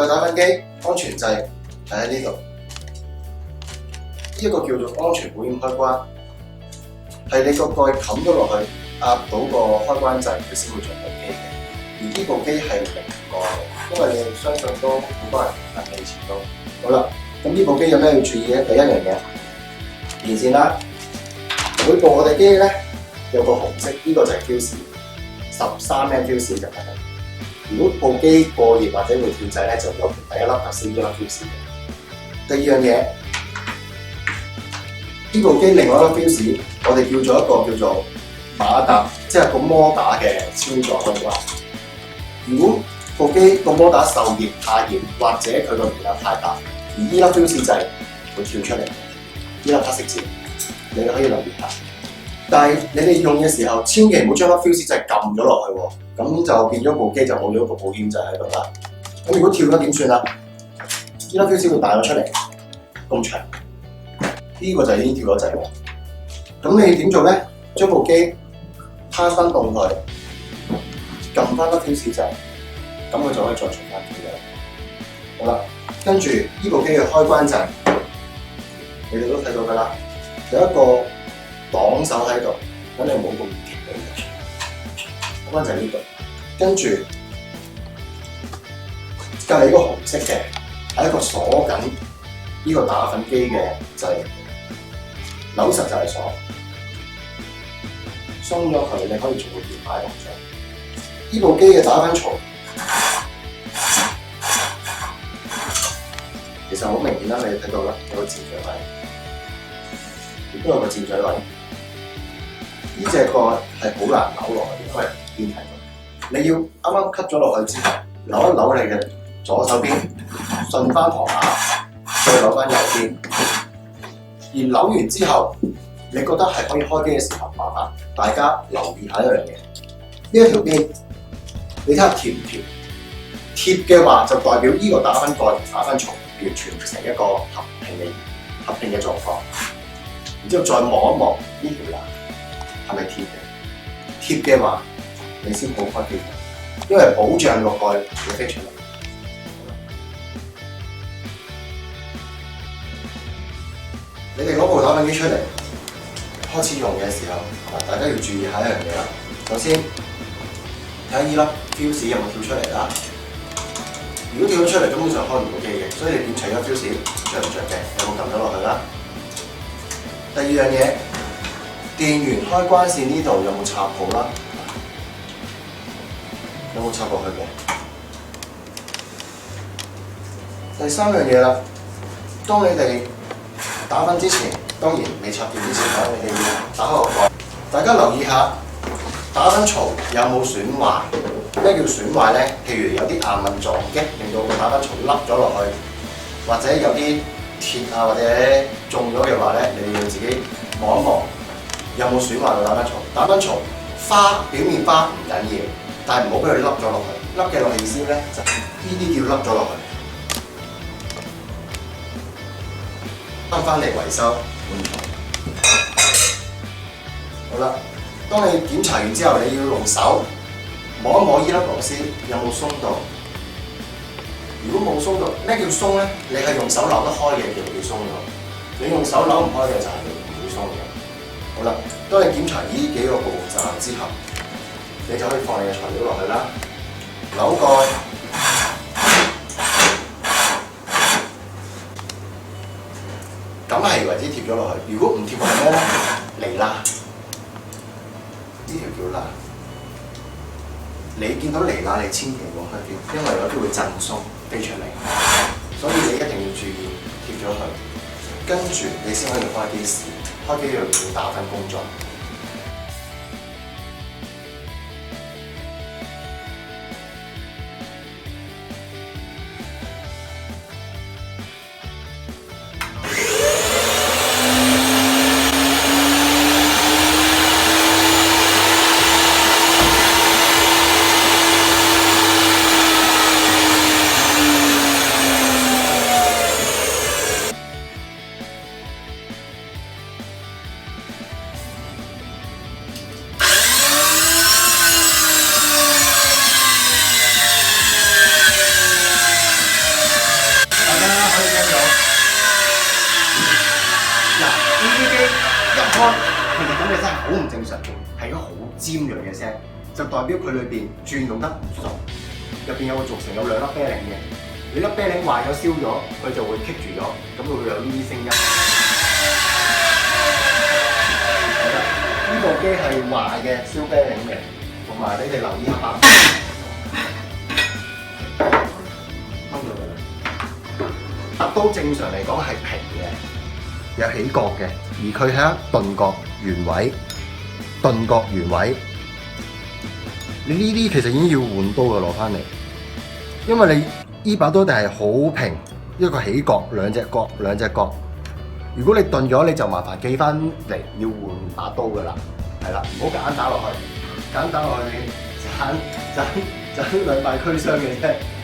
打粉機安全掣係喺呢度，呢一個叫做安全保險開關，係你個蓋冚咗落去，壓到個開關掣，佢先會着到機嘅。而呢部機係零個嘅，因為你相信都好多人以前都好啦。咁呢部機有咩要注意咧？第一樣嘢，電線啦，每部我哋機咧有個紅色，呢個就係 fuse 13mm fuse 嘅。如果部機過熱或者會跳掣咧，就有第一粒就少咗粒 fuse 嘅。第二樣嘢，呢部機另外一粒 fuse，我哋叫做一個叫做馬達，即係個摩打嘅操作可以話。如果部機個摩打受熱太熱，或者佢個電壓太大，而呢粒 fuse 掣會跳出嚟，呢粒黑色字，你可以留意下。但係你哋用嘅時候，千祈唔好將粒 fuse 掣撳咗落去喎，咁就變咗部機就冇咗個保險掣喺度啦。咁如果跳咗點算啊？呢粒 fuse 會彈咗出嚟，咁長，呢個就已經跳咗掣啦。咁你點做咧？將部機攤翻動佢，撳翻粒 fuse 掣，咁佢就可以再重翻跳嘅。好啦，跟住呢部機嘅開關掣，你哋都睇到㗎啦，有一個擋手喺度，咁你冇咁貼到嘅。開關掣呢度，跟住隔離嗰個紅色嘅係一個鎖緊呢個打粉機嘅掣，扭實就係鎖，鬆咗佢你可以做個電擺動作。呢部機嘅打粉槽其實好明顯啦，你睇到啦，有個箭嘴位，亦都有個箭嘴位。呢隻蓋係好難扭落去，因為邊係咁。你要啱啱 cut 咗落去之後，扭一扭你嘅左手邊，順翻旁下，再扭翻右邊。而扭完之後，你覺得係可以開機嘅時候，麻煩大家留意下一樣嘢。呢一條邊，你睇下貼唔貼？貼嘅話就代表呢個打粉蓋同打粉槽完全成一個合併嘅狀況。然之後再望一望呢條欄係咪貼嘅？貼嘅話，你先好開機，因為保障個蓋會飛出嚟。你哋攞部打粉機出嚟開始用嘅時候，大家要注意下一樣嘢啦。首先睇下呢粒 fuse 有冇跳出嚟啦。如果跳咗出嚟，根本上開唔到機嘅，所以你檢查咗 fuse 着唔着嘅，有冇撳咗落去啦。第二樣嘢，電源開關線呢度有冇插好啦？有冇插過去嘅？第三樣嘢啦，當你哋打粉之前，當然未插電之前咧，你哋要打開個蓋。大家留意下打粉槽有冇損壞？咩叫損壞咧？譬如有啲硬物撞擊，令到個打粉槽凹咗落去，或者有啲鐵啊或者中咗嘅話咧，你要自己望一望有冇損壞個打粉槽。打粉槽花表面花唔緊要，但係唔好俾佢凹咗落去。凹嘅落意思咧，就呢啲叫凹咗落去。翻嚟維修換槽。好啦，當你檢查完之後，你要用手摸一摸呢粒螺絲有冇鬆到。如果冇鬆到，咩叫鬆咧？你係用手扭得開嘅叫鬆咗，你用手扭唔開嘅就係唔會鬆嘅。好啦，當你檢查呢幾個步驟之後，你就可以放你嘅材料落去啦，扭蓋。咁係為之貼咗落去。如果唔貼係咩咧？離啦，呢條叫罅。你見到離罅，你千祈唔好開機，因為有機會震鬆飛出嚟。所以你一定要注意貼咗佢，跟住你先可以開機試。開機要打粉工作。其實咁嘅聲係好唔正常嘅，係一個好尖鋭嘅聲，就代表佢裏邊轉動得唔熟，入邊有個軸承有兩粒啤令嘅，你粒啤令壞咗燒咗，佢就會棘住咗，咁佢會有呢啲聲音。呢部機係壞嘅燒啤令嘅，同埋你哋留意下把。把刀正常嚟講係平嘅，有起角嘅，而佢係一鈍角原位，鈍角原位。你呢啲其實已經要換刀嘅攞翻嚟，因為你呢把刀一定係好平，一個起角兩隻角。如果你鈍咗，你就麻煩寄翻嚟要換把刀㗎啦，係啦，唔好夾硬打落去，夾硬打落去你斬兩敗俱傷嘅啫。